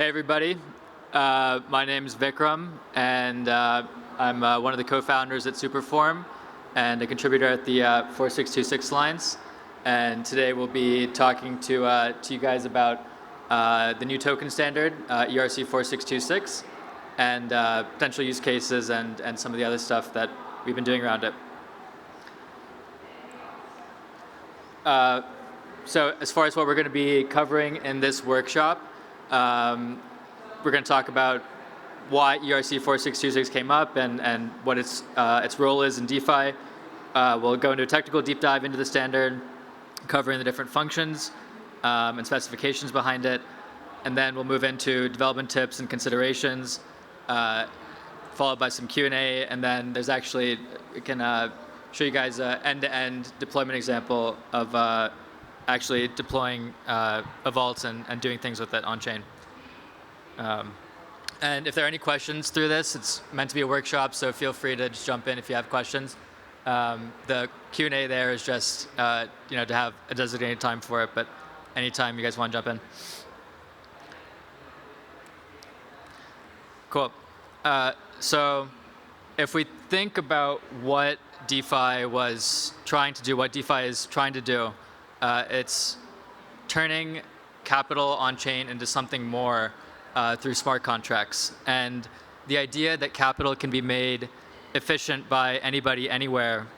Hey everybody, my name is Vikram, and I'm one of the co-founders at Superform and a contributor at the 4626 Alliance. And today we'll be talking to you guys about the new token standard, ERC-4626, and potential use cases and some of the other stuff that we've been doing around it. So as far as what we're going to be covering in this workshop, we're going to talk about why ERC-4626 came up and what its role is in DeFi. We'll go into a technical deep dive into the standard, covering the different functions and specifications behind it. And then we'll move into development tips and considerations, followed by some Q&A. And then there's actually, we can show you guys an end-to-end deployment example of actually deploying a vault and doing things with it on-chain. And if there are any questions through this, it's meant to be a workshop, so feel free to just jump in if you have questions. The Q&A there is just to have a designated time for it, but anytime you guys want to jump in. Cool. So if we think about what DeFi was trying to do, what DeFi is trying to do, it's turning capital on-chain into something more through smart contracts. And the idea that capital can be made efficient by anybody, anywhere,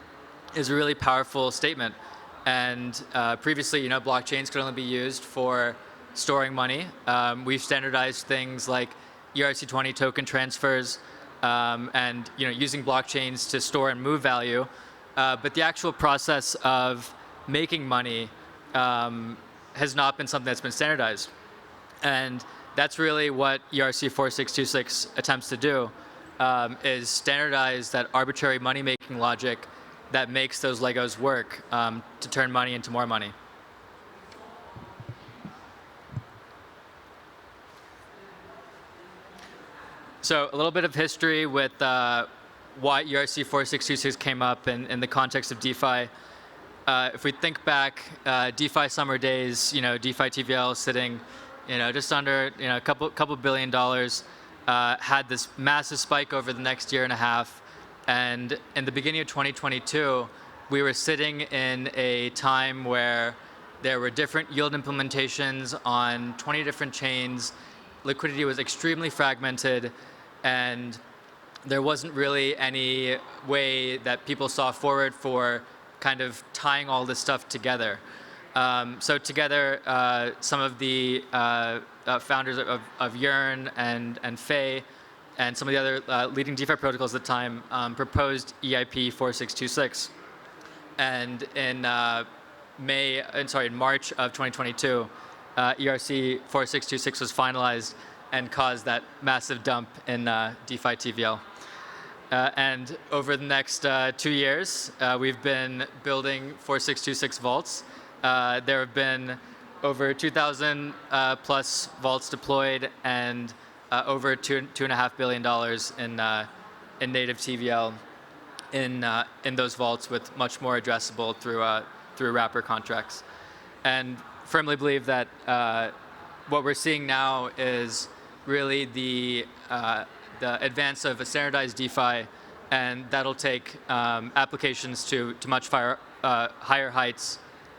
is a really powerful statement. And previously, blockchains could only be used for storing money. We've standardized things like ERC-20 token transfers and using blockchains to store and move value. But the actual process of making money has not been something that's been standardized. And that's really what ERC-4626 attempts to do, is standardize that arbitrary money-making logic that makes those Legos work to turn money into more money. So a little bit of history with why ERC-4626 came up in the context of DeFi. If we think back, DeFi summer days, DeFi TVL sitting, just under a couple $1 billion, had this massive spike over the next year and a half. And in the beginning of 2022, we were sitting in a time where there were different yield implementations on 20 different chains. Liquidity was extremely fragmented, and there wasn't really any way that people saw forward for kind of tying all this stuff together. So together, some of the founders of Yearn and Fei and some of the other leading DeFi protocols at the time proposed EIP-4626. And in March of 2022, ERC-4626 was finalized and caused that massive dump in DeFi TVL. And over the next 2 years, we've been building 4626 vaults. There have been over 2,000 plus vaults deployed and over $2.5 billion in native TVL in those vaults, with much more addressable through wrapper contracts. And firmly believe that what we're seeing now is really the advance of a standardized DeFi, and that'll take applications to much higher heights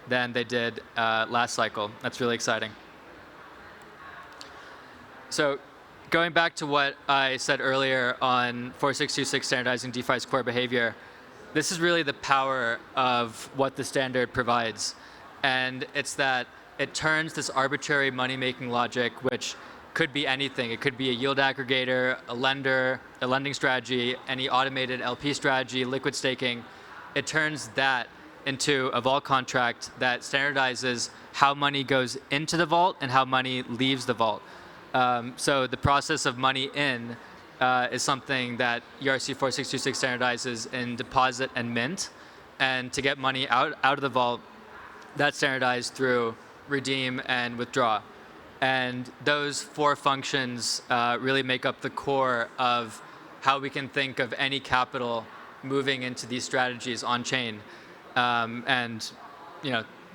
than they did last cycle. That's really exciting. So going back to what I said earlier on 4626 standardizing DeFi's core behavior, this is really the power of what the standard provides. And it's that it turns this arbitrary money-making logic, which could be anything. It could be a yield aggregator, a lender, a lending strategy, any automated LP strategy, liquid staking. It turns that into a vault contract that standardizes how money goes into the vault and how money leaves the vault. So the process of money in is something that ERC-4626 standardizes in deposit and mint. And to get money out of the vault, that's standardized through redeem and withdraw. And those four functions really make up the core of how we can think of any capital moving into these strategies on-chain. And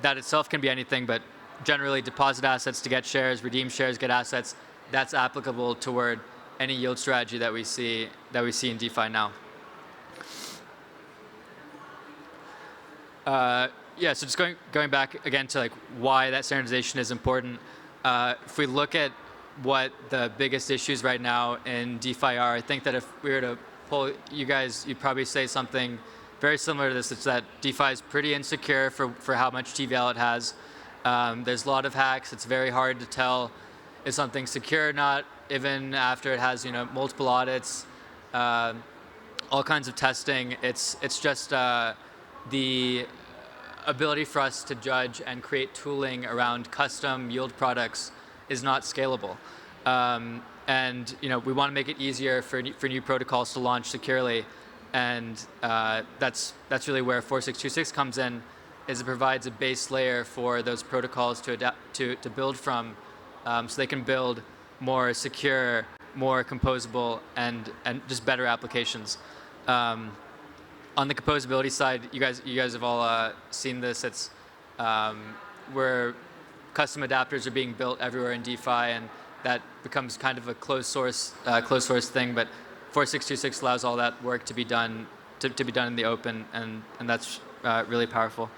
that itself can be anything, but generally deposit assets to get shares, redeem shares, get assets. that's applicable toward any yield strategy that we see in DeFi now. Yeah, so just going back again to like why that standardization is important. If we look at what the biggest issues right now in DeFi are, I think that if we were to poll you guys, you'd probably say something very similar to this. It's that DeFi is pretty insecure for how much TVL it has. There's a lot of hacks. It's very hard to tell if something's secure or not, even after it has multiple audits, all kinds of testing. It's just the ability for us to judge and create tooling around custom yield products is not scalable. And we want to make it easier for new protocols to launch securely, and that's really where 4626 comes in, is it provides a base layer for those protocols to adapt to build from, so they can build more secure, more composable, and just better applications. On the composability side, you guys have all seen this. It's where custom adapters are being built everywhere in DeFi, and that becomes kind of a closed source thing. But 4626 allows all that work to be done in the open, and that's really powerful.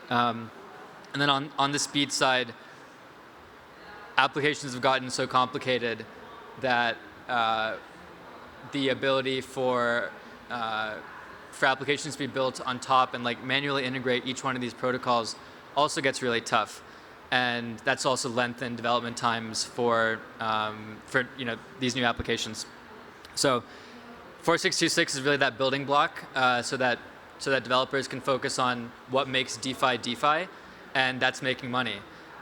And then on the speed side, applications have gotten so complicated that the ability for applications to be built on top and like manually integrate each one of these protocols also gets really tough, and that's also lengthened development times for these new applications. So 4626 is really that building block, so that developers can focus on what makes DeFi DeFi, and that's making money.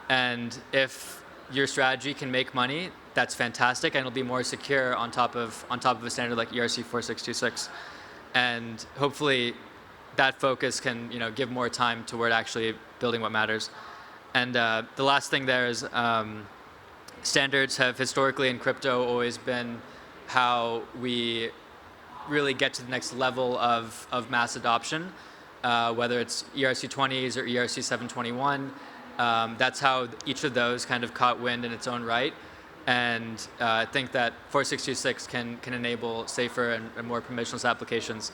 And if your strategy can make money, that's fantastic, and it'll be more secure on top of a standard like ERC-4626. And hopefully that focus can give more time toward actually building what matters. And the last thing there is standards have historically in crypto always been how we really get to the next level of mass adoption, whether it's ERC-20s or ERC-721. That's how each of those kind of caught wind in its own right. And I think that 4626 can enable safer and more permissionless applications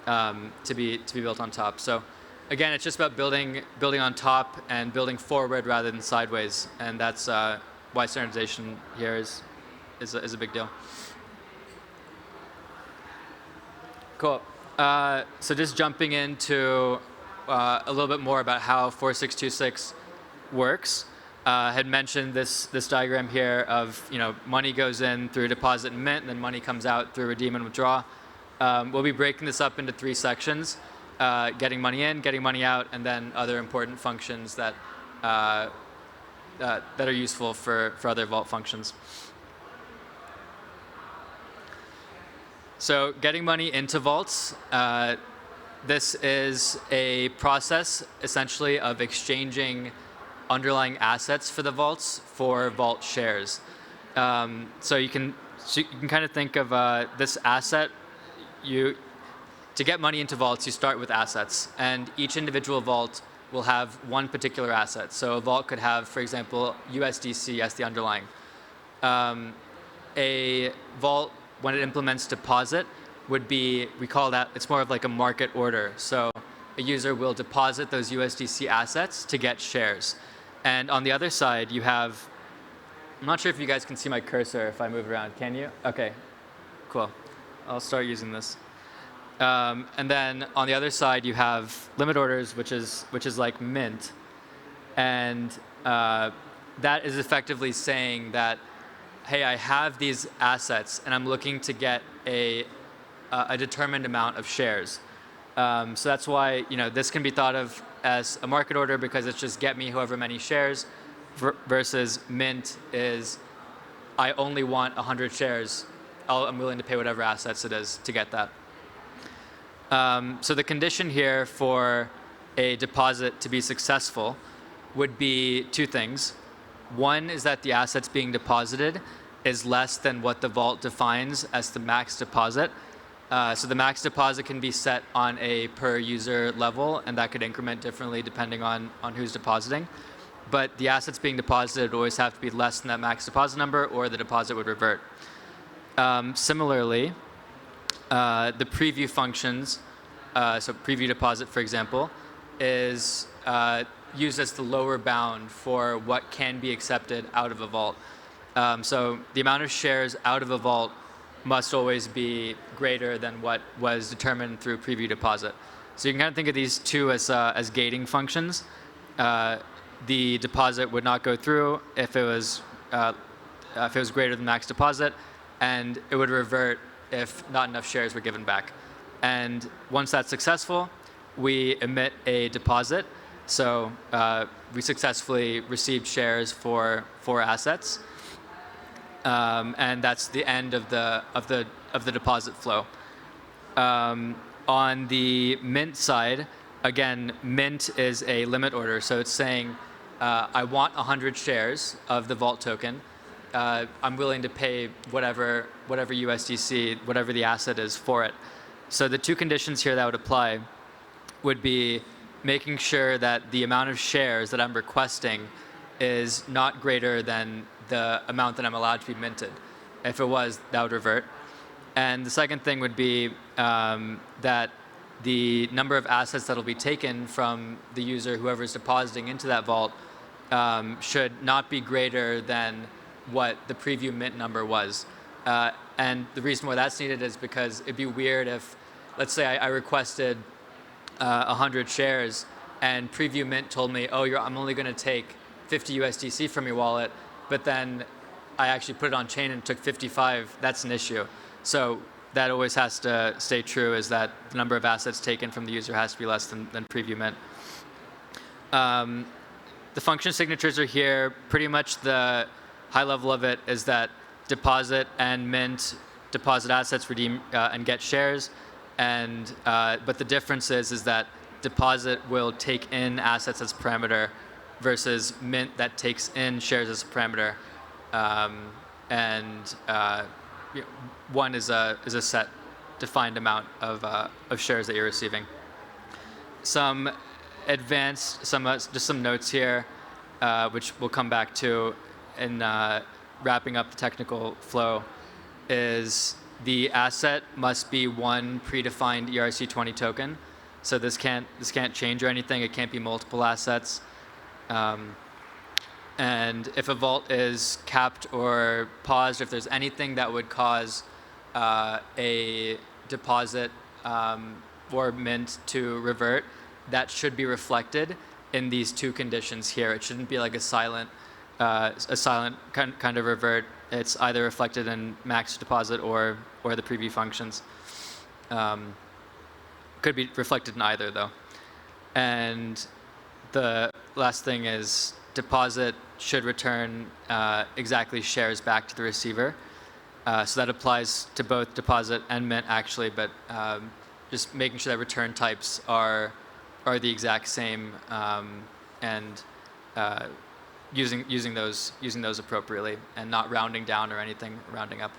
to be built on top. So again, it's just about building on top and building forward rather than sideways, and that's why standardization here is a big deal. Cool. So just jumping into a little bit more about how 4626 works. Had mentioned this diagram here of money goes in through deposit and mint, and then money comes out through redeem and withdraw. We'll be breaking this up into 3 sections: getting money in, getting money out, and then other important functions that are useful for other vault functions. So getting money into vaults. This is a process essentially of exchanging underlying assets for the vaults for vault shares. So you can kind of think of this asset. To get money into vaults, you start with assets, and each individual vault will have one particular asset. So a vault could have, for example, USDC as the underlying. A vault, when it implements deposit, would be, we call that, it's more of like a market order. So a user will deposit those USDC assets to get shares. And on the other side, you have, I'm not sure if you guys can see my cursor if I move around. Can you? Okay, cool. I'll start using this. And then on the other side, you have limit orders, which is like mint. And that is effectively saying that, hey, I have these assets, and I'm looking to get a determined amount of shares. So that's why this can be thought of as a market order, because it's just get me however many shares, versus mint is I only want 100 shares. I'm willing to pay whatever assets it is to get that. So the condition here for a deposit to be successful would be 2 things. One is that the assets being deposited is less than what the vault defines as the max deposit. So the max deposit can be set on a per user level, and that could increment differently depending on who's depositing. but the assets being deposited always have to be less than that max deposit number, or the deposit would revert. Similarly, the preview functions, so preview deposit, for example, is used as the lower bound for what can be accepted out of a vault. So the amount of shares out of a vault must always be greater than what was determined through preview deposit. So you can kind of think of these two as gating functions. The deposit would not go through if it was greater than max deposit, and it would revert if not enough shares were given back. And once that's successful, we emit a deposit. So we successfully received shares for 4 assets, and that's the end of the deposit flow. On the mint side, again, mint is a limit order, so it's saying I want 100 shares of the vault token. I'm willing to pay whatever USDC, whatever the asset is for it. So the 2 conditions here that would apply would be making sure that the amount of shares that I'm requesting is not greater than the amount that I'm allowed to be minted. If it was, that would revert. And the second thing would be that the number of assets that will be taken from the user, whoever is depositing into that vault, should not be greater than what the preview mint number was. And the reason why that's needed is because it'd be weird if, let's say I requested 100 shares and preview mint told me, oh, I'm only going to take 50 USDC from your wallet, but then I actually put it on chain and took 55. That's an issue. So that always has to stay true, is that the number of assets taken from the user has to be less than preview mint. The function signatures are here. Pretty much the high level of it is that deposit and mint deposit assets, redeem and get shares. And but the difference is that deposit will take in assets as parameter versus mint that takes in shares as a parameter. One is a set defined amount of shares that you're receiving. Some advanced, just some notes here, which we'll come back to in wrapping up the technical flow, is the asset must be one predefined ERC-20 token. So this can't change or anything. It can't be multiple assets. And if a vault is capped or paused, if there's anything that would cause a deposit or mint to revert, that should be reflected in these 2 conditions here. It shouldn't be like a silent kind of revert. It's either reflected in max deposit or the preview functions. Could be reflected in either, though. And the last thing is deposit should return exactly shares back to the receiver. So that applies to both deposit and mint, actually, but just making sure that return types are the exact same, and using those appropriately, and not rounding down or anything, rounding up.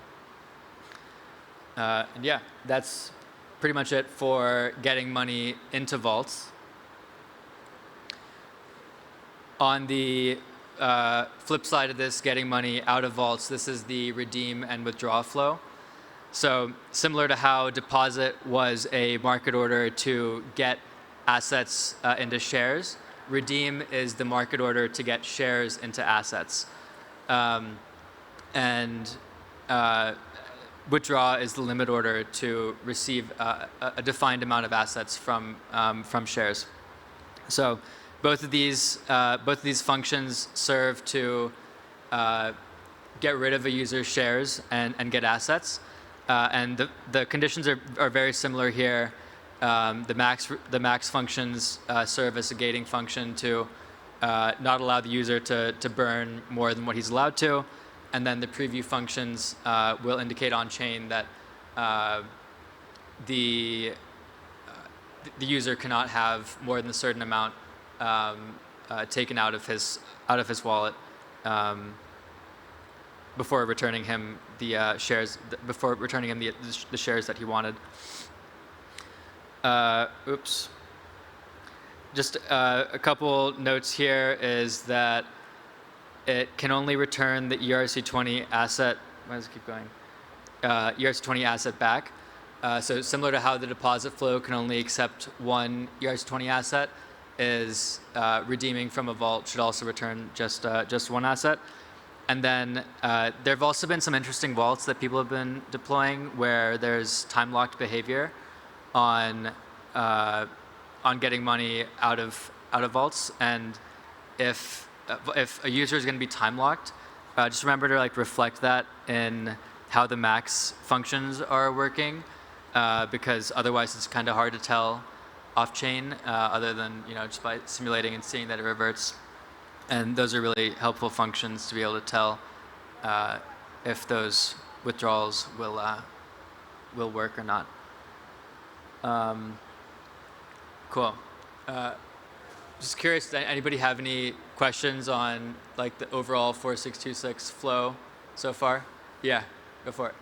And yeah, that's pretty much it for getting money into vaults. On the flip side of this, getting money out of vaults, this is the redeem and withdraw flow. So similar to how deposit was a market order to get assets into shares, redeem is the market order to get shares into assets. And withdraw is the limit order to receive a defined amount of assets from shares. So both of these functions serve to get rid of a user's shares and get assets. And the conditions are very similar here. The max functions serve as a gating function to not allow the user to burn more than what he's allowed to. And then the preview functions will indicate on chain that the user cannot have more than a certain amount taken out of his wallet before returning him the shares the shares that he wanted. Oops. just a couple notes here is that it can only return the ERC-20 asset. Why does it keep going? ERC-20 asset back. So similar to how the deposit flow can only accept one ERC-20 asset, is redeeming from a vault should also return just one asset. And then there have also been some interesting vaults that people have been deploying where there's time-locked behavior on getting money out of vaults. And if a user is going to be time-locked, just remember to like reflect that in how the max functions are working, because otherwise it's kind of hard to tell off-chain, other than just by simulating and seeing that it reverts. And those are really helpful functions to be able to tell if those withdrawals will work or not. Cool. Just curious, does anybody have any questions on like the overall 4626 flow so far? Yeah, go for it.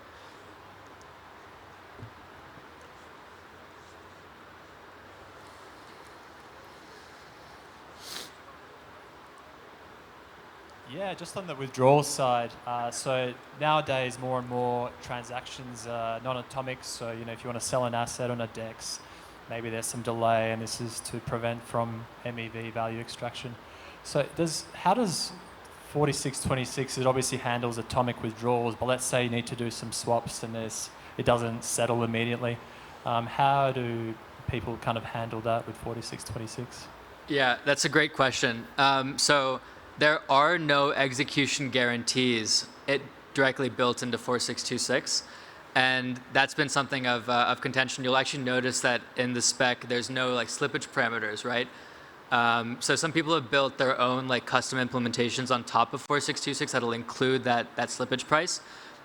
Yeah, just on the withdrawal side. So nowadays, more and more transactions are non-atomic. So if you want to sell an asset on a DEX, maybe there's some delay, and this is to prevent from MEV value extraction. So how does 4626? It obviously handles atomic withdrawals, but let's say you need to do some swaps and it doesn't settle immediately. How do people kind of handle that with 4626? Yeah, that's a great question. So there are no execution guarantees directly built into 4626. And that's been something of contention. You'll actually notice that in the spec, there's no like slippage parameters, right? So some people have built their own like custom implementations on top of 4626 that'll include that slippage price.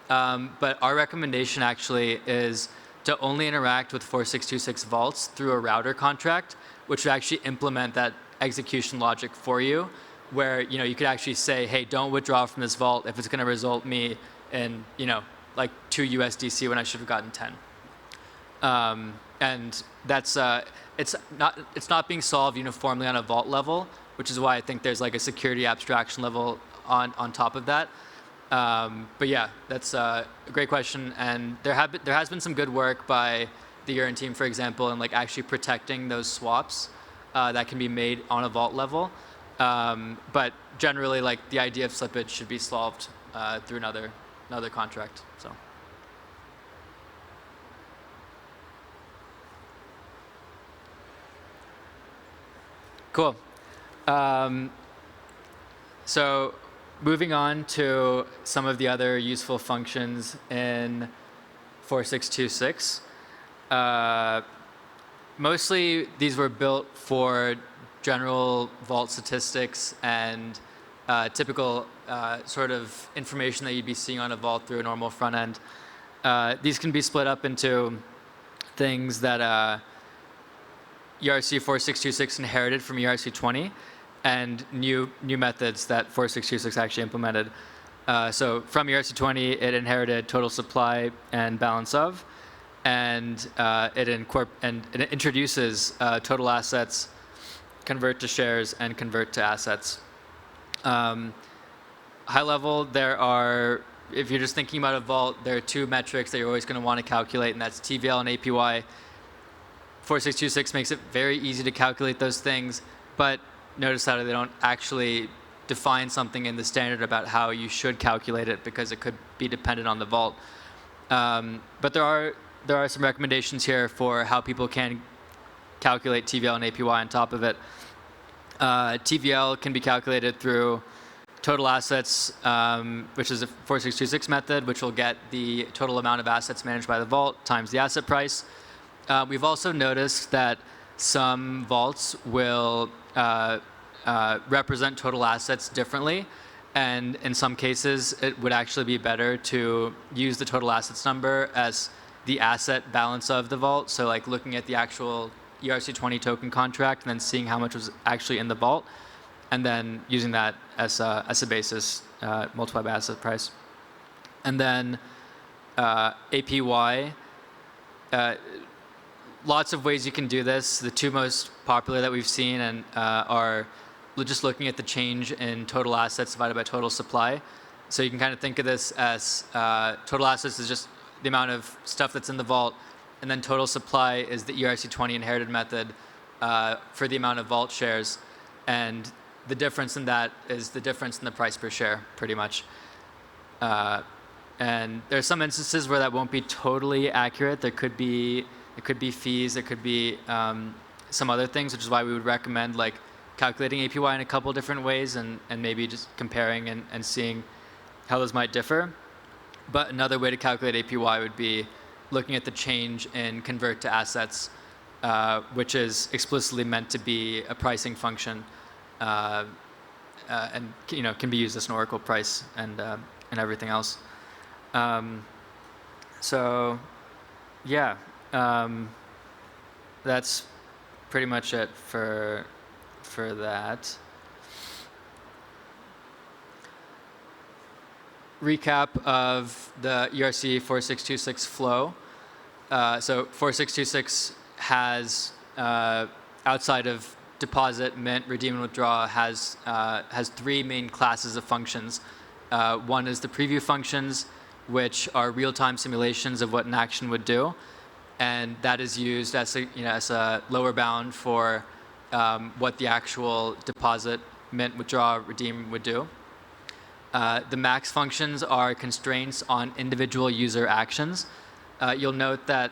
But our recommendation actually is to only interact with 4626 vaults through a router contract, which would actually implement that execution logic for you, where you could actually say, hey, don't withdraw from this vault if it's going to result me in like 2 USDC when I should have gotten 10. And that's it's not being solved uniformly on a vault level, which is why I think there's like a security abstraction level on top of that. But yeah, that's a great question, and there has been some good work by the Arun team, for example, in like actually protecting those swaps that can be made on a vault level. But generally, like the idea of slippage should be solved through another contract. So. Cool. So moving on to some of the other useful functions in 4626. Mostly these were built for general vault statistics and typical sort of information that you'd be seeing on a vault through a normal front end. These can be split up into things that ERC-4626 inherited from ERC-20 and new methods that 4626 actually implemented. So from ERC-20, it inherited total supply and balance of, and it introduces total assets, convert to shares, and convert to assets. High level, if you're just thinking about a vault, there are two metrics that you're always going to want to calculate, and that's TVL and APY. 4626 makes it very easy to calculate those things, but notice how they don't actually define something in the standard about how you should calculate it, because it could be dependent on the vault. But there are some recommendations here for how people can calculate TVL and APY on top of it. TVL can be calculated through total assets, which is a 4626 method, which will get the total amount of assets managed by the vault times the asset price. We've also noticed that some vaults will represent total assets differently, and in some cases it would actually be better to use the total assets number as the asset balance of the vault. So like looking at the actual ERC-20 token contract and then seeing how much was actually in the vault, and then using that as a basis multiplied by asset price. And then APY, lots of ways you can do this. The two most popular that we've seen and are just looking at the change in total assets divided by total supply. So you can kind of think of this as total assets is just the amount of stuff that's in the vault, and then total supply is the ERC-20 inherited method for the amount of vault shares. And the difference in that is the difference in the price per share, pretty much. And there are some instances where that won't be totally accurate. It could be fees, it could be some other things, which is why we would recommend like calculating APY in a couple different ways and maybe just comparing and seeing how those might differ. But another way to calculate APY would be looking at the change in convert to assets, which is explicitly meant to be a pricing function, and can be used as an Oracle price and everything else. So yeah, that's pretty much it for that. Recap of the ERC-4626 flow. So 4626 has, outside of deposit, mint, redeem, and withdraw, has three main classes of functions. One is the preview functions, which are real-time simulations of what an action would do, and that is used as a lower bound for what the actual deposit, mint, withdraw, redeem would do. The max functions are constraints on individual user actions. You'll note that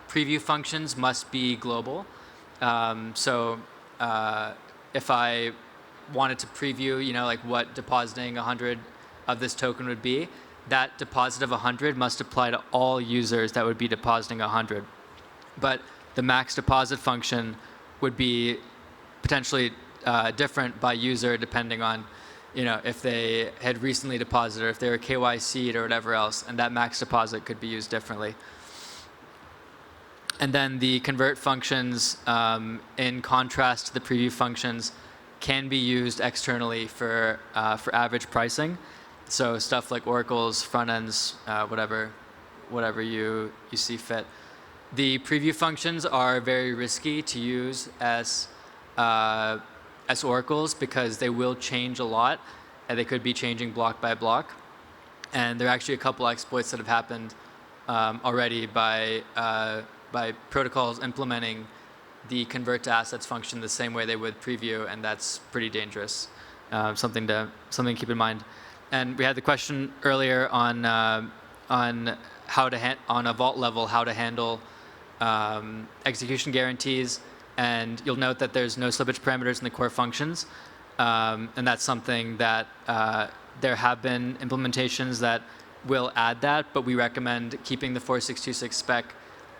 preview functions must be global. So if I wanted to preview, like what depositing 100 of this token would be, that deposit of 100 must apply to all users that would be depositing 100. But the max deposit function would be potentially different by user depending on if they had recently deposited or if they were KYC'd or whatever else, and that max deposit could be used differently. And then the convert functions, in contrast to the preview functions, can be used externally for average pricing. So stuff like oracles, front ends, whatever you see fit. The preview functions are very risky to use as oracles because they will change a lot, and they could be changing block by block. And there are actually a couple exploits that have happened already by protocols implementing the convert to assets function the same way they would preview, and that's pretty dangerous. Something to keep in mind. And we had the question earlier on how to on a vault level how to handle execution guarantees. And you'll note that there's no slippage parameters in the core functions. And that's something that there have been implementations that will add that, but we recommend keeping the 4626 spec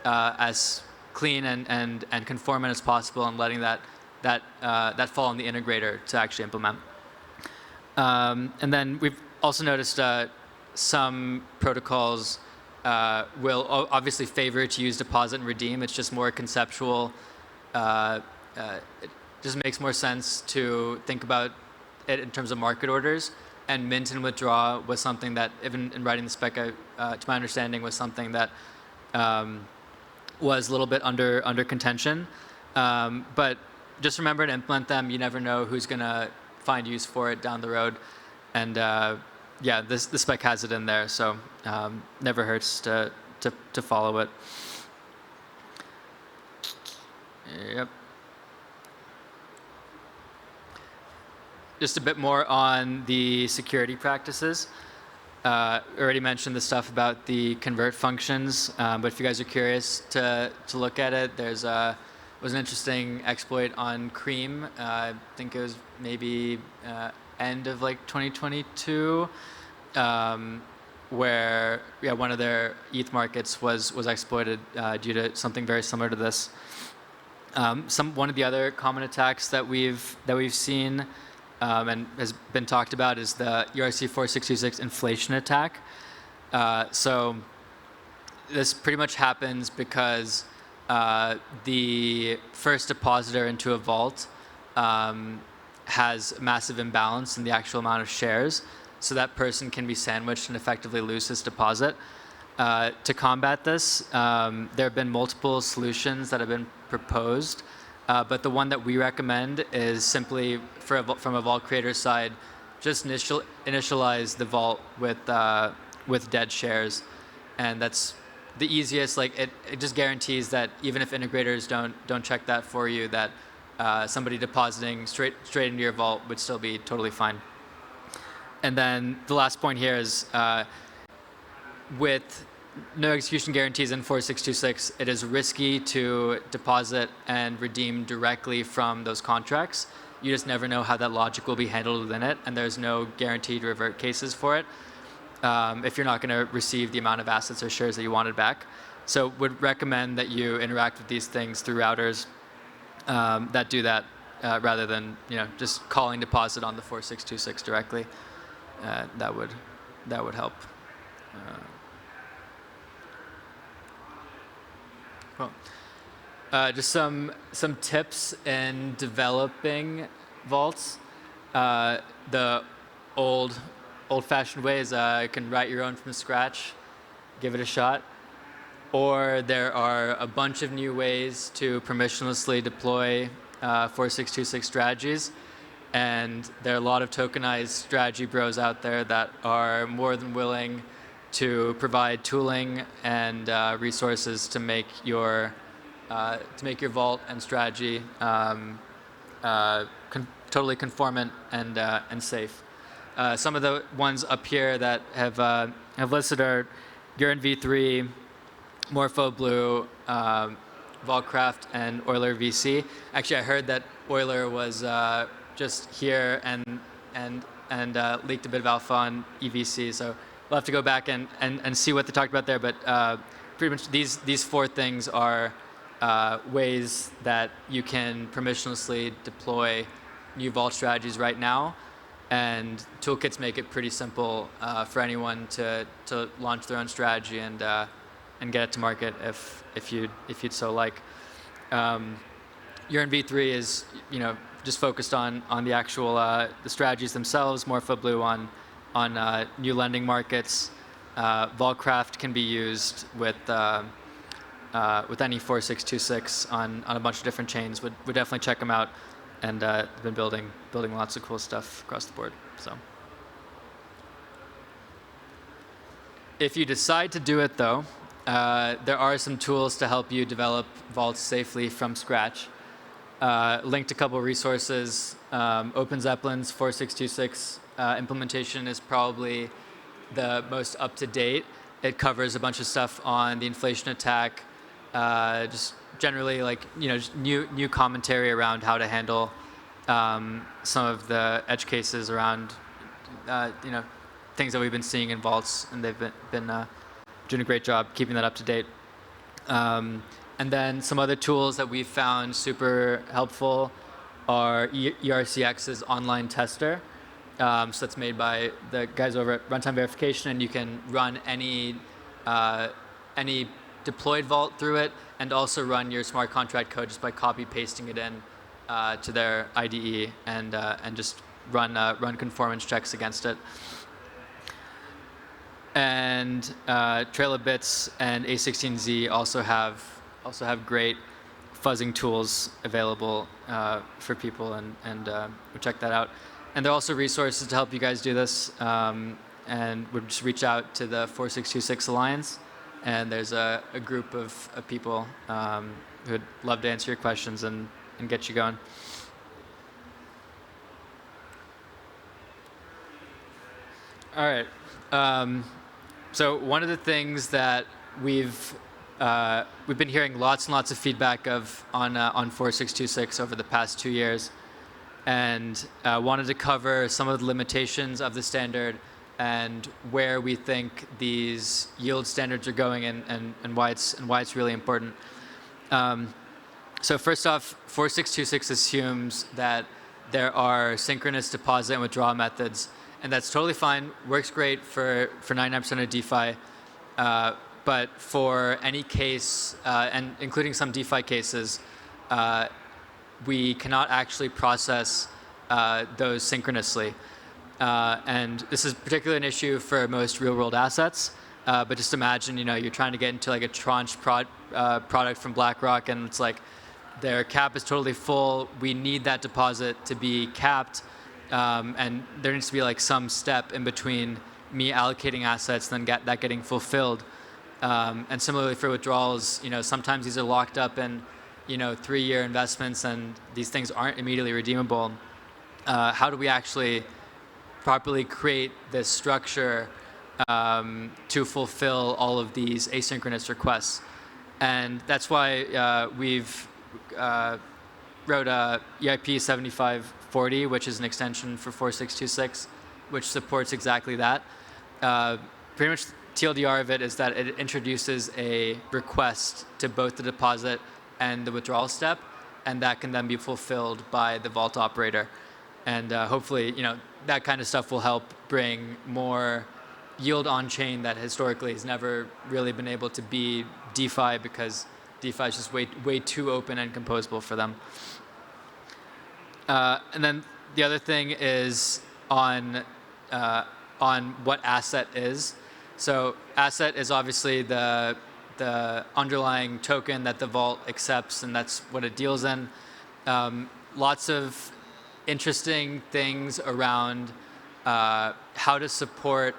as clean and conformant as possible and letting that fall on the integrator to actually implement. And then we've also noticed some protocols will obviously favor to use deposit and redeem. It's just more conceptual. It just makes more sense to think about it in terms of market orders. And mint and withdraw was something that, even in writing the spec, to my understanding, was something that was a little bit under contention. But just remember to implement them. You never know who's going to find use for it down the road. And yeah, the spec has it in there, so never hurts to follow it. Yep. Just a bit more on the security practices. Already mentioned the stuff about the convert functions, but if you guys are curious to look at it, was an interesting exploit on Cream. I think it was maybe end of like 2022, where one of their ETH markets was exploited due to something very similar to this. One of the other common attacks that we've seen and has been talked about is the ERC-4626 inflation attack. So this pretty much happens because the first depositor into a vault has massive imbalance in the actual amount of shares, so that person can be sandwiched and effectively lose his deposit. To combat this, there have been multiple solutions that have been proposed, but the one that we recommend is simply, from a vault creator side, just initialize the vault with dead shares, and that's the easiest. Like it just guarantees that even if integrators don't check that for you, that somebody depositing straight into your vault would still be totally fine. And then the last point here is with no execution guarantees in 4626, it is risky to deposit and redeem directly from those contracts. You just never know how that logic will be handled within it, and there's no guaranteed revert cases for it if you're not going to receive the amount of assets or shares that you wanted back. So would recommend that you interact with these things through routers that do that rather than just calling deposit on the 4626 directly. That would help. Cool. Just some tips in developing vaults. The old-fashioned way is you can write your own from scratch, give it a shot. Or there are a bunch of new ways to permissionlessly deploy 4626 strategies. And there are a lot of tokenized strategy bros out there that are more than willing to provide tooling and resources to make your vault and strategy totally conformant and safe. Some of the ones up here that have listed are Urine v3, MorphoBlue, Vaultcraft, and Euler VC. Actually, I heard that Euler was just here and leaked a bit of alpha on EVC. So we'll have to go back and see what they talked about there. But pretty much these four things are ways that you can permissionlessly deploy new vault strategies right now. And toolkits make it pretty simple for anyone to launch their own strategy and get it to market if you'd so like. Urine v3 is just focused on the actual the strategies themselves. MorphoBlue on new lending markets. Vaultcraft can be used with any 4626 on a bunch of different chains. Would definitely check them out, and been building lots of cool stuff across the board. So if you decide to do it though, there are some tools to help you develop vaults safely from scratch. Linked a couple resources. OpenZeppelin's 4626 implementation is probably the most up-to-date. It covers a bunch of stuff on the inflation attack, just generally just new commentary around how to handle some of the edge cases around things that we've been seeing in vaults, and they've been doing a great job keeping that up to date. And then some other tools that we've found super helpful are ERCX's online tester. So that's made by the guys over at Runtime Verification, and you can run any deployed vault through it, and also run your smart contract code just by copy pasting it in to their IDE and just run conformance checks against it. And Trail of Bits and A16Z also have great fuzzing tools available for people, and we'll check that out. And there are also resources to help you guys do this, and we'll just reach out to the 4626 Alliance, and there's a group of people who would love to answer your questions and get you going. All right. So one of the things that we've been hearing lots and lots of feedback of on 4626 over the past 2 years, and wanted to cover some of the limitations of the standard and where we think these yield standards are going, and why it's really important. So first off, 4626 assumes that there are synchronous deposit and withdrawal methods, and that's totally fine. Works great for 99% of DeFi. But for any case, and including some DeFi cases, we cannot actually process those synchronously. And this is particularly an issue for most real-world assets. But just imagine, you're trying to get into like a tranche product from BlackRock, and it's like their cap is totally full. We need that deposit to be capped, and there needs to be like some step in between me allocating assets and then that getting fulfilled. And similarly for withdrawals, sometimes these are locked up in 3-year investments, and these things aren't immediately redeemable. How do we actually properly create this structure to fulfill all of these asynchronous requests? And that's why we've wrote a EIP 7540, which is an extension for 4626, which supports exactly that. Pretty much TLDR of it is that it introduces a request to both the deposit and the withdrawal step, and that can then be fulfilled by the vault operator. And hopefully, that kind of stuff will help bring more yield on chain that historically has never really been able to be DeFi, because DeFi is just way too open and composable for them. And then the other thing is on what asset is. So asset is obviously the underlying token that the vault accepts, and that's what it deals in. Lots of interesting things around how to support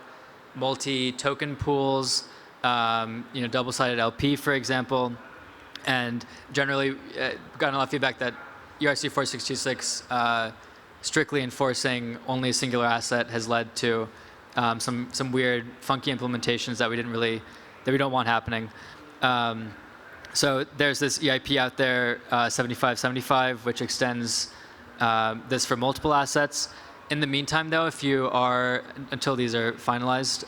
multi-token pools, double-sided LP, for example. And generally, we've gotten a lot of feedback that ERC-4626 strictly enforcing only a singular asset has led to some weird, funky implementations that we don't want happening. So there's this EIP out there, 7575, which extends this for multiple assets. In the meantime, though, until these are finalized,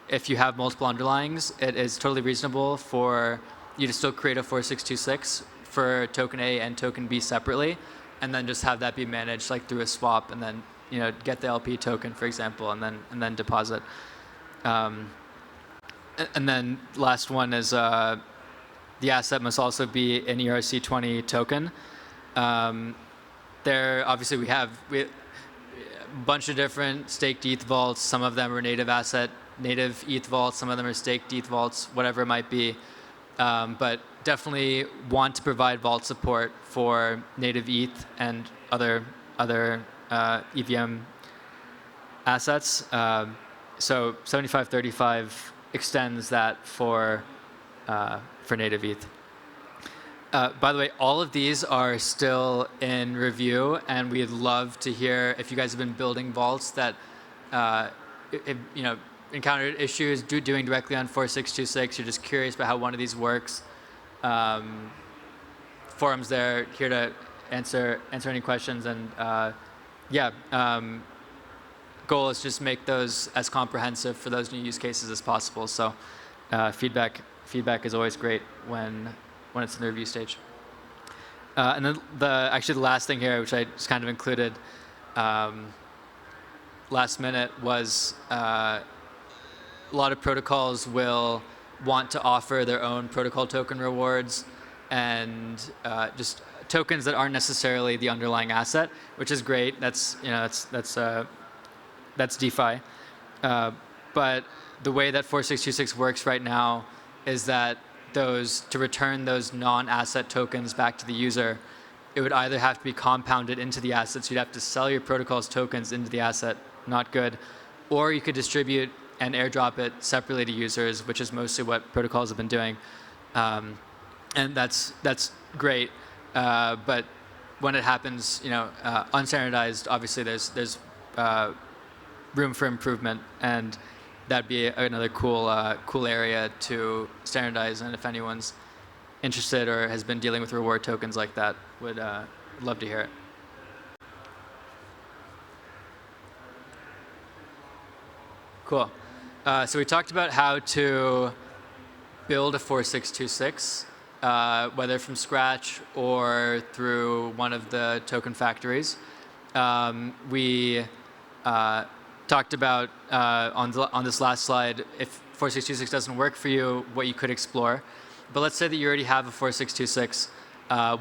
if you have multiple underlyings, it is totally reasonable for you to still create a 4626 for token A and token B separately, and then just have that be managed like through a swap, and then get the LP token, for example, and then deposit. And then last one is the asset must also be an ERC-20 token. There, obviously, we have a bunch of different staked ETH vaults. Some of them are native ETH vaults. Some of them are staked ETH vaults, whatever it might be. But definitely want to provide vault support for native ETH and other EVM assets. So 7535 extends that for native ETH. By the way, all of these are still in review, and we'd love to hear if you guys have been building vaults that encountered issues doing directly on 4626. You're just curious about how one of these works. Forums there, here to answer any questions, and goal is just make those as comprehensive for those new use cases as possible. So feedback is always great when it's in the review stage. And then the last thing here, which I just kind of included last minute, was a lot of protocols will want to offer their own protocol token rewards, and just tokens that aren't necessarily the underlying asset, which is great. That's DeFi. But the way that 4626 works right now is that to return those non-asset tokens back to the user, it would either have to be compounded into the asset, so you'd have to sell your protocol's tokens into the asset, not good, or you could distribute and airdrop it separately to users, which is mostly what protocols have been doing. And that's great, but when it happens, unstandardized, obviously there's room for improvement, and that'd be another cool area to standardize. And if anyone's interested or has been dealing with reward tokens like that, would love to hear it. Cool. So we talked about how to build a 4626, whether from scratch or through one of the token factories. We talked about on this last slide, if 4626 doesn't work for you, what you could explore. But let's say that you already have a 4626.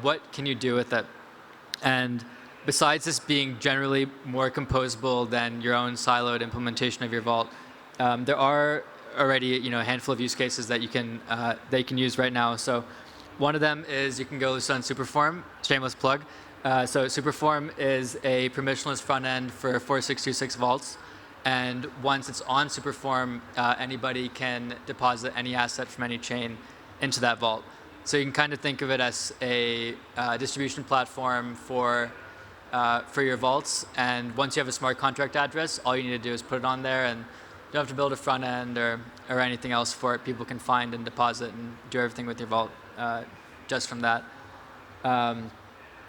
What can you do with it? And besides this being generally more composable than your own siloed implementation of your vault, there are already a handful of use cases that they can use right now. So one of them is you can go list on Superform, shameless plug. So Superform is a permissionless front end for 4626 vaults. And once it's on Superform, anybody can deposit any asset from any chain into that vault. So you can kind of think of it as a distribution platform for your vaults. And once you have a smart contract address, all you need to do is put it on there, and you don't have to build a front end or anything else for it. People can find and deposit and do everything with your vault just from that.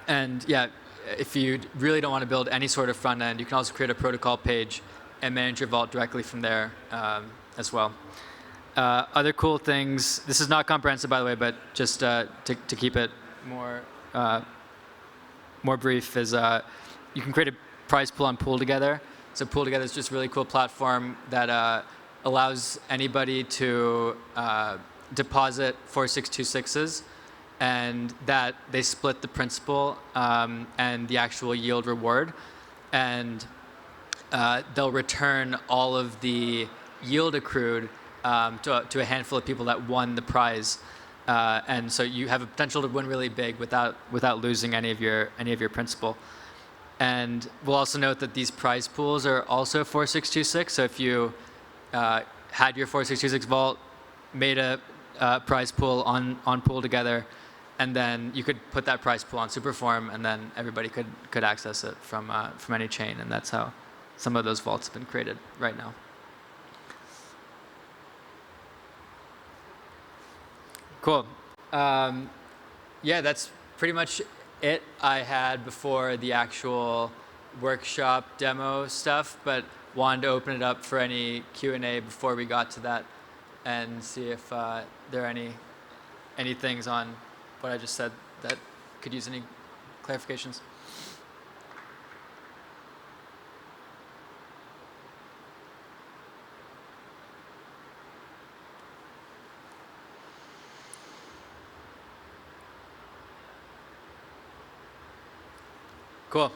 And yeah, if you really don't want to build any sort of front end, you can also create a protocol page and manage your vault directly from there as well. Other cool things, this is not comprehensive, by the way, but just to keep it more brief, is you can create a prize pool on Pool Together. So Pool Together is just a really cool platform that allows anybody to deposit 4626s, and that they split the principal and the actual yield reward, and they'll return all of the yield accrued to a handful of people that won the prize, and so you have a potential to win really big without losing any of your principal. And we'll also note that these prize pools are also 4626. So if you had your 4626 vault, made a prize pool on Pool Together, and then you could put that prize pool on Superform, and then everybody could access it from any chain, and that's how some of those vaults have been created right now. Cool. Yeah, that's pretty much it I had before the actual workshop demo stuff, but wanted to open it up for any Q&A before we got to that, and see if there are any things on what I just said that could use any clarifications. Cool.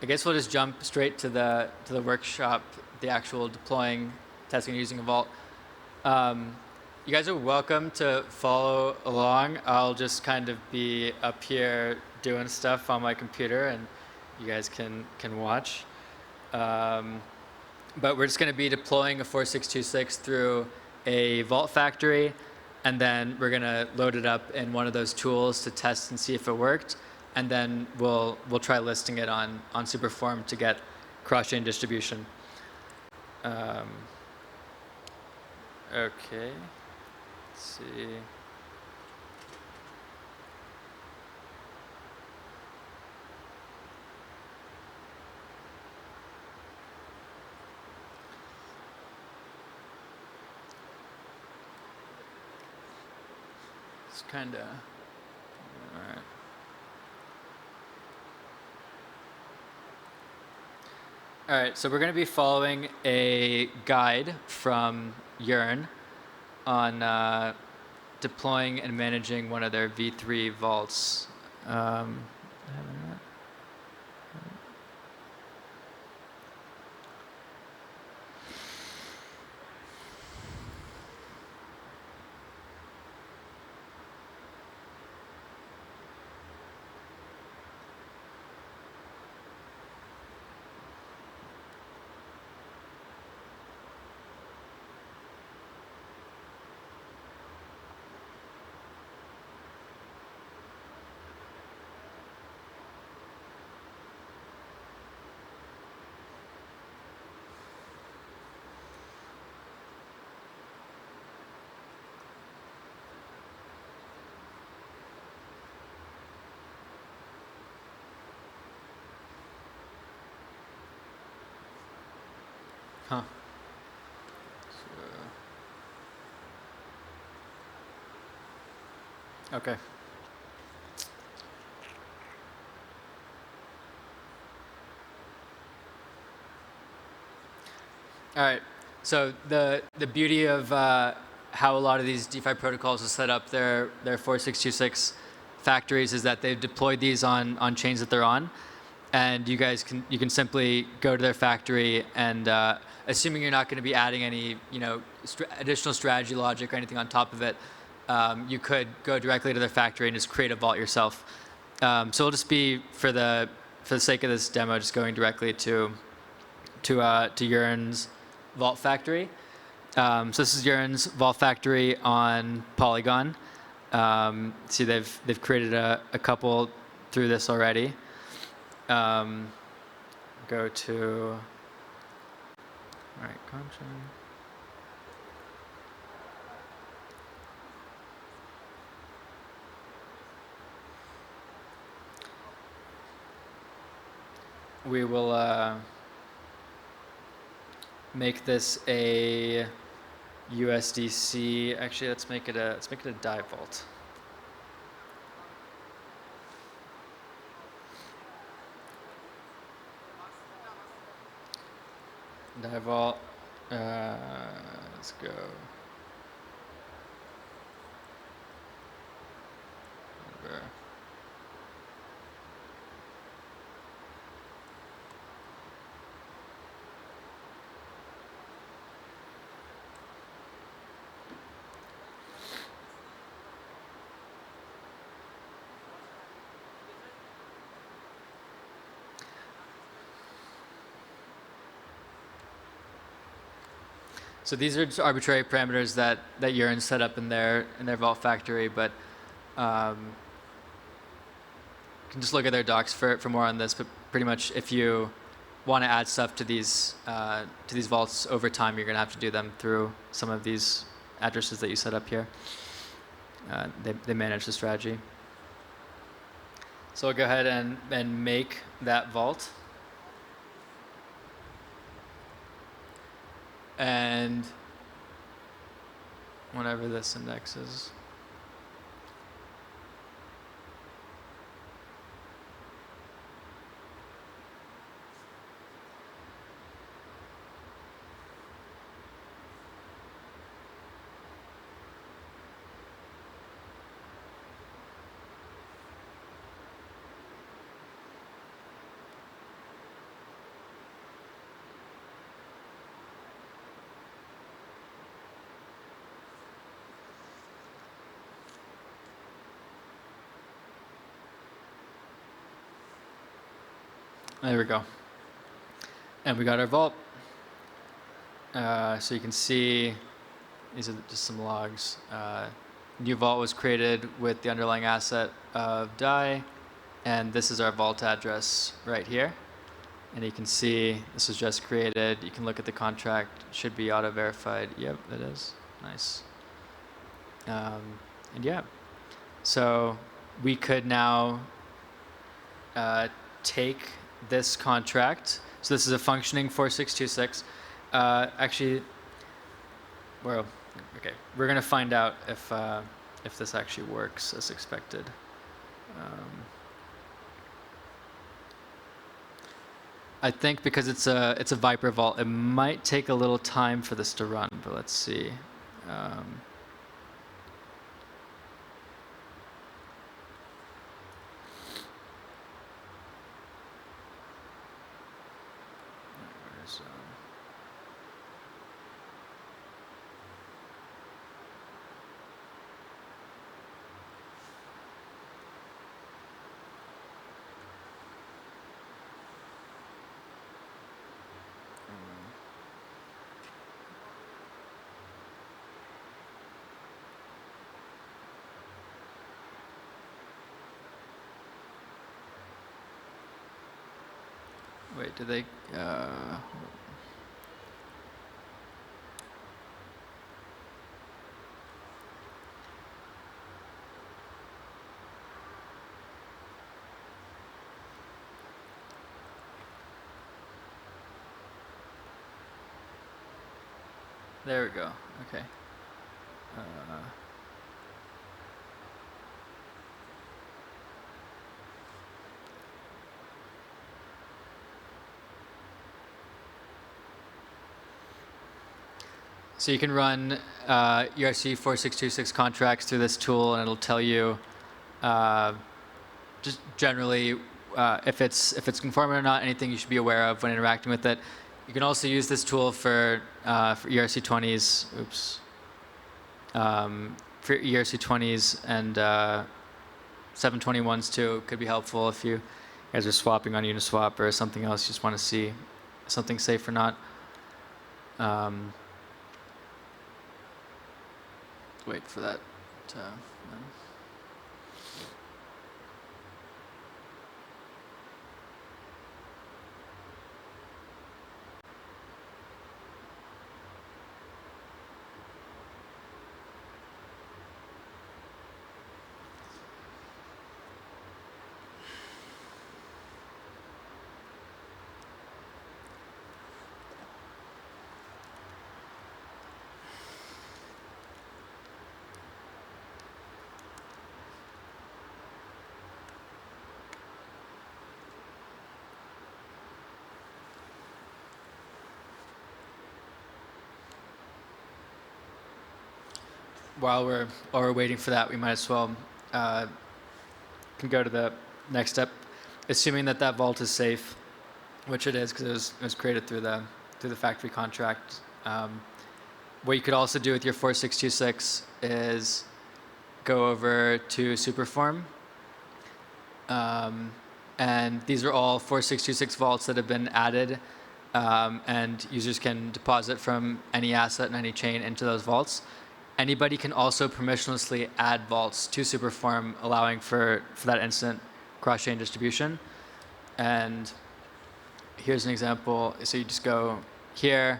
I guess we'll just jump straight to the workshop, the actual deploying, testing, and using a vault. You guys are welcome to follow along. I'll just kind of be up here doing stuff on my computer, and you guys can watch. But we're just going to be deploying a 4626 through a vault factory, and then we're going to load it up in one of those tools to test and see if it worked. And then we'll try listing it on Superform to get cross-chain distribution. Okay, let's see. It's kind of, all right. All right, so we're going to be following a guide from Yearn on deploying and managing one of their V3 vaults. Huh. So, okay. All right. So the beauty of how a lot of these DeFi protocols are set up their 4626 factories is that they've deployed these on chains that they're on, and you can simply go to their factory and assuming you're not going to be adding any additional strategy logic or anything on top of it, you could go directly to their factory and just create a vault yourself. So it'll just be, for the sake of this demo, just going directly to Yearn's vault factory. So this is Yearn's vault factory on Polygon. See, they've created a couple through this already. Go to, all right, function. We will make this a USDC. Actually, let's make it a DAI vault. DAI vault. Let's go. Over. So these are just arbitrary parameters that Yearn set up in their vault factory, but you can just look at their docs for more on this. But pretty much, if you want to add stuff to these vaults over time, you're going to have to do them through some of these addresses that you set up here. They manage the strategy. So we'll go ahead and make that vault. And whatever this index is. There we go. And we got our vault. So you can see, these are just some logs. New vault was created with the underlying asset of DAI. And this is our vault address right here. And you can see this was just created. You can look at the contract. It should be auto-verified. Yep, it is. Nice. And yeah. So we could now take this contract. So this is a functioning 4626. Actually, well, okay. We're gonna find out if this actually works as expected. I think because it's a Viper vault, it might take a little time for this to run. But let's see. Wait, do they? There we go. Okay. So you can run ERC-4626 contracts through this tool, and it'll tell you just generally if it's conformant or not, anything you should be aware of when interacting with it. You can also use this tool for ERC-20s. Oops. For ERC-20s and 721s too. Could be helpful if you guys are swapping on Uniswap or something else. You just want to see something safe or not. Wait for that. No. While we're waiting for that, we might as well can go to the next step, assuming that that vault is safe, which it is because it was created through the factory contract. What you could also do with your 4626 is go over to Superform, and these are all 4626 vaults that have been added, and users can deposit from any asset and any chain into those vaults. Anybody can also permissionlessly add vaults to Superform, allowing for that instant cross-chain distribution. And here's an example. So you just go here.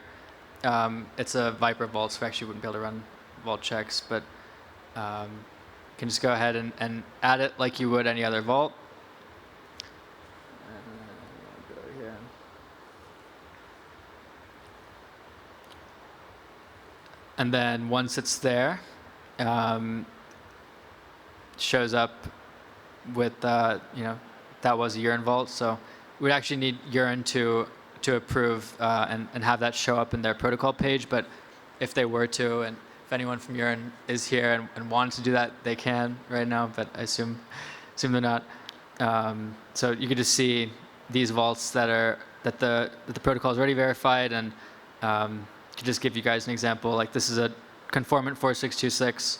It's a Viper vault, so we actually wouldn't be able to run vault checks, but you can just go ahead and add it like you would any other vault. Go here. And then once it's there, shows up with that was a Urine vault. So we'd actually need Urine to approve and have that show up in their protocol page. But if they were to, and if anyone from Urine is here and wanted to do that, they can right now. But I assume they're not. So you could just see these vaults that the protocol is already verified, and to just give you guys an example, like this is a conformant 4626,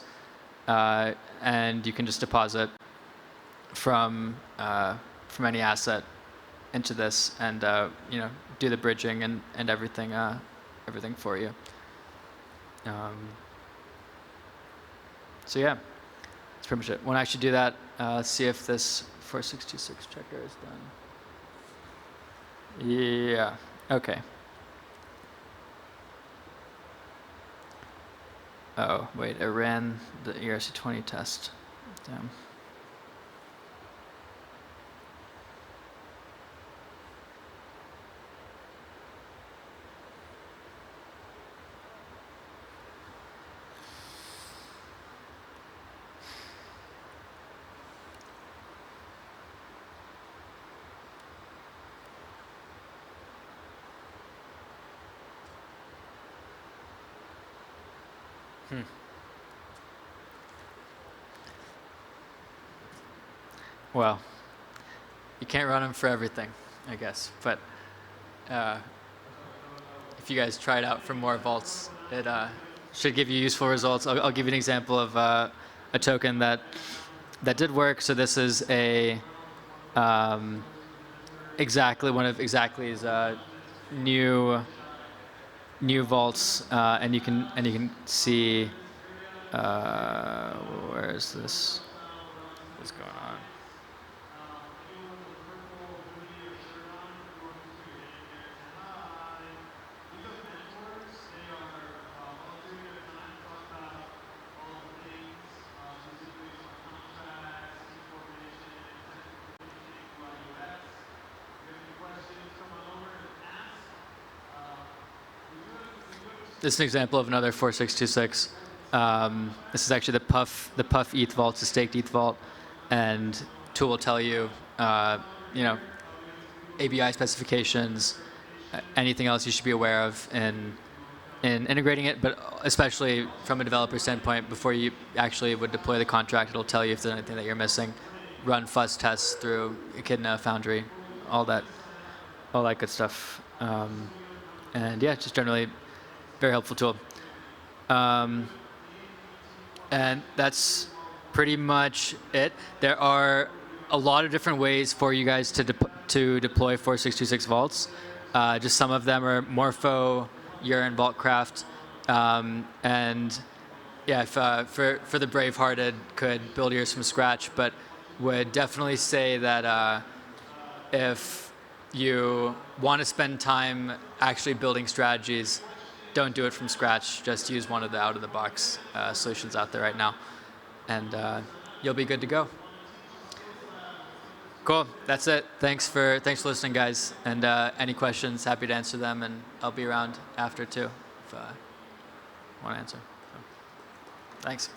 and you can just deposit from any asset into this, and do the bridging and everything for you. So yeah, that's pretty much it. When I actually do that, let's see if this 4626 checker is done. Yeah. Okay. Oh, wait, I ran the ERC-20 test. Damn. Well, you can't run them for everything, I guess. But if you guys try it out for more vaults, it should give you useful results. I'll give you an example of a token that did work. So this is a exactly one of Exactly's new vaults, and you can see where is this? What's going on? This is an example of another 4626. This is actually the Puff ETH vault, it's a staked ETH vault, and tool will tell you, ABI specifications, anything else you should be aware of in integrating it, but especially from a developer standpoint, before you actually would deploy the contract, it'll tell you if there's anything that you're missing. Run fuzz tests through Echidna, Foundry, all that good stuff. And yeah, just generally very helpful tool. And that's pretty much it. There are a lot of different ways for you guys to deploy 4626 vaults. Just some of them are Morpho, Urine, Vaultcraft, and yeah, if, for the brave-hearted, could build yours from scratch, but would definitely say that if you want to spend time actually building strategies, don't do it from scratch. Just use one of the out-of-the-box solutions out there right now, and you'll be good to go. Cool. That's it. Thanks for listening, guys. And any questions, happy to answer them, and I'll be around after too if want to answer. So, thanks.